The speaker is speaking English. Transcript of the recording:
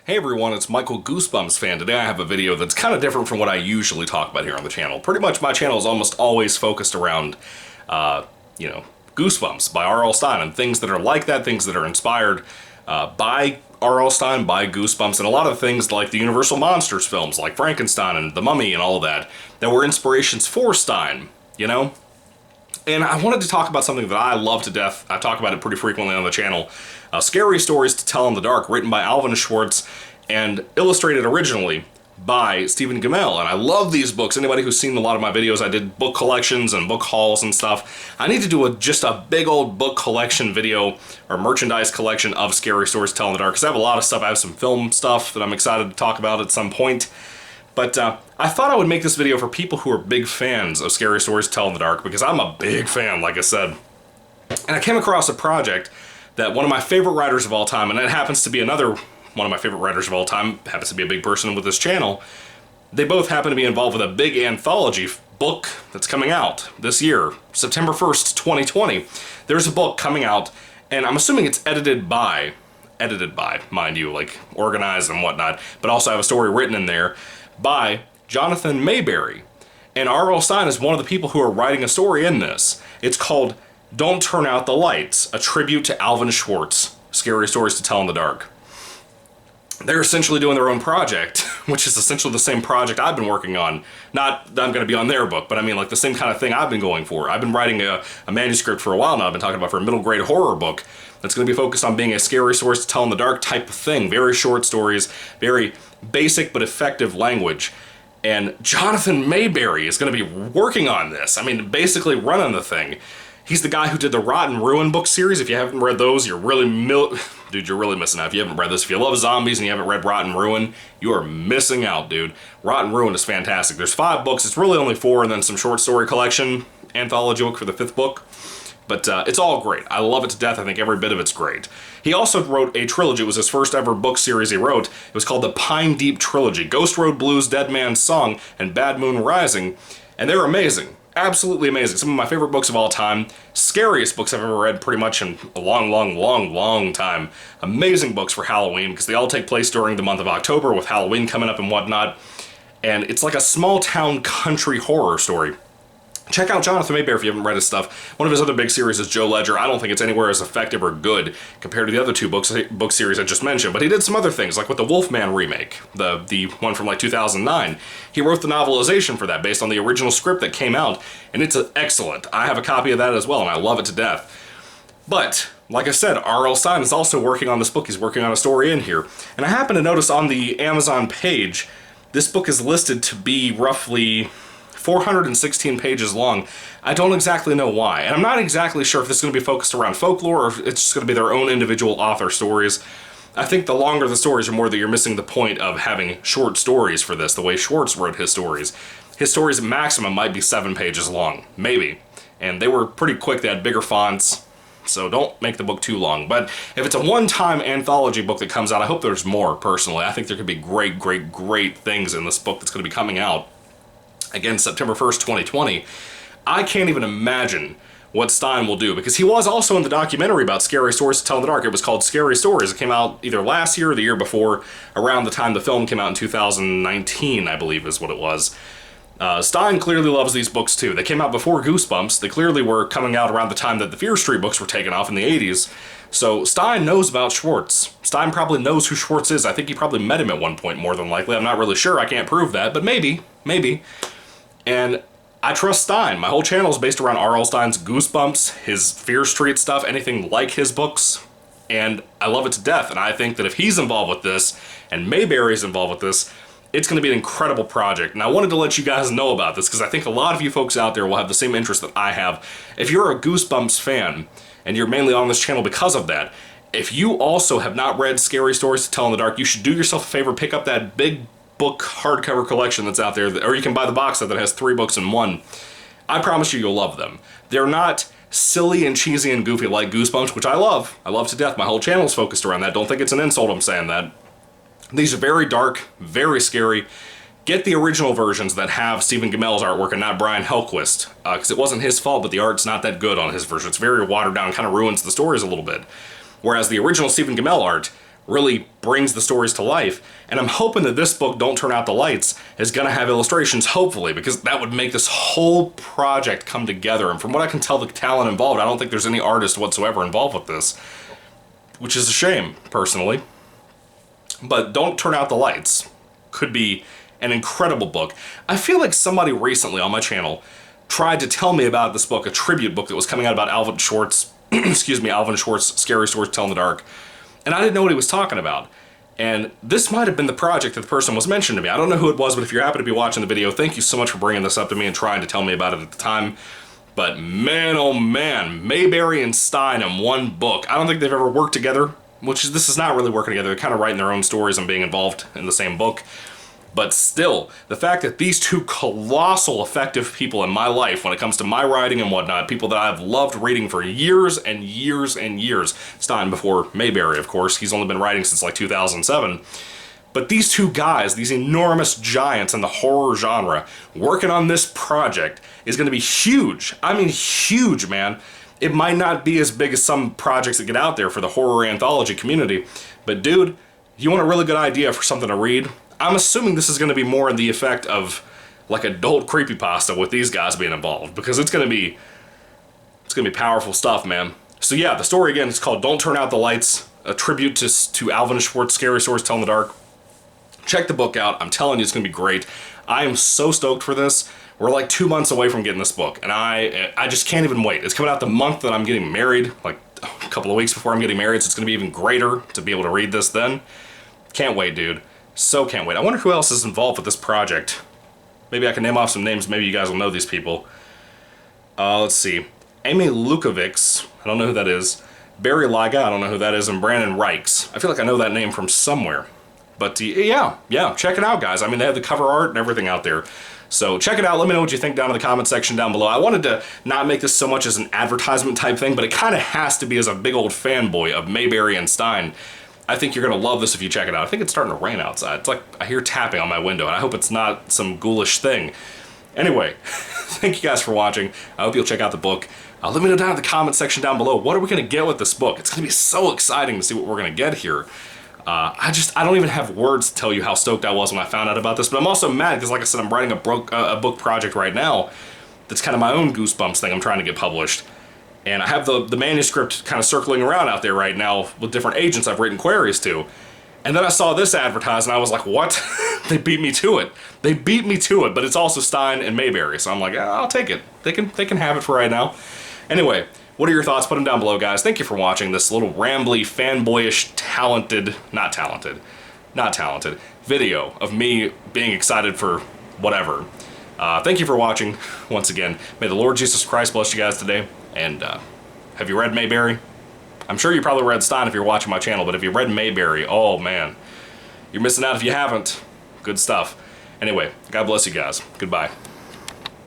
Hey everyone, it's Michael GoosebumpsFan. Today I have a video that's kind of different from what I usually talk about here on the channel. Pretty much my channel is almost always focused around, Goosebumps by R.L. Stine and things that are like that, things that are inspired by R.L. Stine, by Goosebumps, and a lot of things like the Universal Monsters films, like Frankenstein and The Mummy and all of that, that were inspirations for Stine, you know? And I wanted to talk about something that I love to death. I talk about it pretty frequently on the channel. Scary Stories to Tell in the Dark, written by Alvin Schwartz and illustrated originally by Stephen Gammell. And I love these books. Anybody who's seen a lot of my videos, I did book collections and book hauls and stuff. I need to do just a big old book collection video or merchandise collection of Scary Stories to Tell in the Dark, because I have a lot of stuff. I have some film stuff that I'm excited to talk about at some point. But I thought I would make this video for people who are big fans of Scary Stories to Tell in the Dark, because I'm a big fan, like I said. And I came across a project that one of my favorite writers of all time, and it happens to be another one of my favorite writers of all time, happens to be a big person with this channel. They both happen to be involved with a big anthology book that's coming out this year, September 1st, 2020. There's a book coming out, and I'm assuming it's edited by, mind you, like organized and whatnot, but also I have a story written in there by Jonathan Maberry. And R.L. Stine is one of the people who are writing a story in this. It's called Don't Turn Out the Lights, a tribute to Alvin Schwartz, Scary Stories to Tell in the Dark. They're essentially doing their own project, which is essentially the same project I've been working on. Not that I'm going to be on their book, but I mean like the same kind of thing I've been going for. I've been writing a manuscript for a while now. I've been talking about for a middle grade horror book that's going to be focused on being a Scary Stories to Tell in the Dark type of thing. Very short stories, very basic but effective language. And Jonathan Maberry is going to be working on this. I mean, basically running the thing. He's the guy who did the Rotten Ruin book series. If you haven't read those, you're really you're really missing out. If you haven't read this, if you love zombies and you haven't read Rotten Ruin, you are missing out, dude. Rotten Ruin is fantastic. There's 5 books. It's really only 4, and then some short story collection anthology book for the 5th book. But it's all great. I love it to death. I think every bit of it's great. He also wrote a trilogy. It was his first ever book series he wrote. It was called the Pine Deep Trilogy. Ghost Road Blues, Dead Man's Song, and Bad Moon Rising. And they're amazing. Absolutely amazing. Some of my favorite books of all time. Scariest books I've ever read pretty much in a long time. Amazing books for Halloween, because they all take place during the month of October with Halloween coming up and whatnot. And it's like a small town country horror story. Check out Jonathan Maberry if you haven't read his stuff. One of his other big series is Joe Ledger. I don't think it's anywhere as effective or good compared to the other 2 book series I just mentioned, but he did some other things, like with the Wolfman remake, the one from like 2009. He wrote the novelization for that based on the original script that came out, and it's excellent. I have a copy of that as well, and I love it to death. But, like I said, R.L. Stine is also working on this book. He's working on a story in here. And I happen to notice on the Amazon page, this book is listed to be roughly 416 pages long. I don't exactly know why, and I'm not exactly sure if this is going to be focused around folklore or if it's just going to be their own individual author stories. I think the longer the stories are more that you're missing the point of having short stories for this, the way Schwartz wrote his stories. His stories maximum might be 7 pages long, maybe, and they were pretty quick. They had bigger fonts, so don't make the book too long. But if it's a one-time anthology book that comes out, I hope there's more, personally. I think there could be great things in this book that's going to be coming out. Again, September 1st, 2020, I can't even imagine what Stine will do, because he was also in the documentary about Scary Stories to Tell in the Dark. It was called Scary Stories. It came out either last year or the year before, around the time the film came out in 2019, I believe is what it was. Stine clearly loves these books too. They came out before Goosebumps. They clearly were coming out around the time that the Fear Street books were taken off in the 80s. So Stine knows about Schwartz. Stine probably knows who Schwartz is. I think he probably met him at one point, more than likely. I'm not really sure. I can't prove that, but maybe. And I trust Stine. My whole channel is based around R.L. Stine's Goosebumps, his Fear Street stuff, anything like his books, and I love it to death. And I think that if he's involved with this, and Maberry's involved with this, it's going to be an incredible project. And I wanted to let you guys know about this, because I think a lot of you folks out there will have the same interest that I have. If you're a Goosebumps fan, and you're mainly on this channel because of that, if you also have not read Scary Stories to Tell in the Dark, you should do yourself a favor, pick up that big book hardcover collection that's out there, or you can buy the box set that has 3 books in one. I promise you'll love them. They're not silly and cheesy and goofy like Goosebumps, which I love. I love to death. My whole channel is focused around that. Don't think it's an insult I'm saying that. These are very dark, very scary. Get the original versions that have Stephen Gammell's artwork and not Brian Helquist, because it wasn't his fault, but the art's not that good on his version. It's very watered down, kind of ruins the stories a little bit. Whereas the original Stephen Gammell art really brings the stories to life. And I'm hoping that this book, Don't Turn Out the Lights, is going to have illustrations, hopefully, because that would make this whole project come together. And from what I can tell, the talent involved, I don't think there's any artist whatsoever involved with this, which is a shame, personally. But Don't Turn Out the Lights could be an incredible book. I feel like somebody recently on my channel tried to tell me about this book, a tribute book that was coming out about Alvin Schwartz, excuse me, Alvin Schwartz, Scary Stories to Tell in the Dark. And I didn't know what he was talking about. And this might have been the project that the person was mentioning to me. I don't know who it was, but if you happen to be watching the video, thank you so much for bringing this up to me and trying to tell me about it at the time. But man, oh man, Maberry and Stine in one book. I don't think they've ever worked together, this is not really working together. They're kind of writing their own stories and being involved in the same book. But still, the fact that these two colossal effective people in my life when it comes to my writing and whatnot, people that I've loved reading for years and years and years, Stine before Maberry, of course, he's only been writing since like 2007, but these two guys, these enormous giants in the horror genre, working on this project is going to be huge. I mean huge, man. It might not be as big as some projects that get out there for the horror anthology community, but dude, you want a really good idea for something to read? I'm assuming this is going to be more in the effect of like adult creepypasta with these guys being involved, because it's going to be powerful stuff, man. So yeah, the story again is called Don't Turn Out the Lights, a tribute to Alvin Schwartz, Scary Stories to Tell in the Dark. Check the book out. I'm telling you, it's going to be great. I am so stoked for this. We're like 2 months away from getting this book, and I just can't even wait. It's coming out the month that I'm getting married, like a couple of weeks before I'm getting married, so it's going to be even greater to be able to read this then. Can't wait, dude. So can't wait. I wonder who else is involved with this project. Maybe I can name off some names. Maybe you guys will know these people. Let's see. Amy Lukovics. I don't know who that is. Barry Liga. I don't know who that is. And Brandon Reichs. I feel like I know that name from somewhere. But yeah. Check it out, guys. I mean, they have the cover art and everything out there. So check it out. Let me know what you think down in the comment section down below. I wanted to not make this so much as an advertisement type thing, but it kind of has to be as a big old fanboy of Maberry and Stine. I think you're going to love this if you check it out. I think it's starting to rain outside. It's like I hear tapping on my window, and I hope it's not some ghoulish thing. Anyway, thank you guys for watching. I hope you'll check out the book. Let me know down in the comment section down below, what are we going to get with this book? It's going to be so exciting to see what we're going to get here. I don't even have words to tell you how stoked I was when I found out about this, but I'm also mad because, like I said, I'm writing a book project right now that's kind of my own Goosebumps thing I'm trying to get published. And I have the manuscript kind of circling around out there right now with different agents I've written queries to. And then I saw this advertised and I was like, what? They beat me to it. They beat me to it, but it's also Stine and Maberry. So I'm like, I'll take it. They can have it for right now. Anyway, what are your thoughts? Put them down below, guys. Thank you for watching this little rambly, fanboyish, not talented video of me being excited for whatever. Thank you for watching once again. May the Lord Jesus Christ bless you guys today. And have you read Maberry? I'm sure you probably read Stine if you're watching my channel, but if you read Maberry, oh man, you're missing out if you haven't. Good stuff. Anyway, God bless you guys. Goodbye.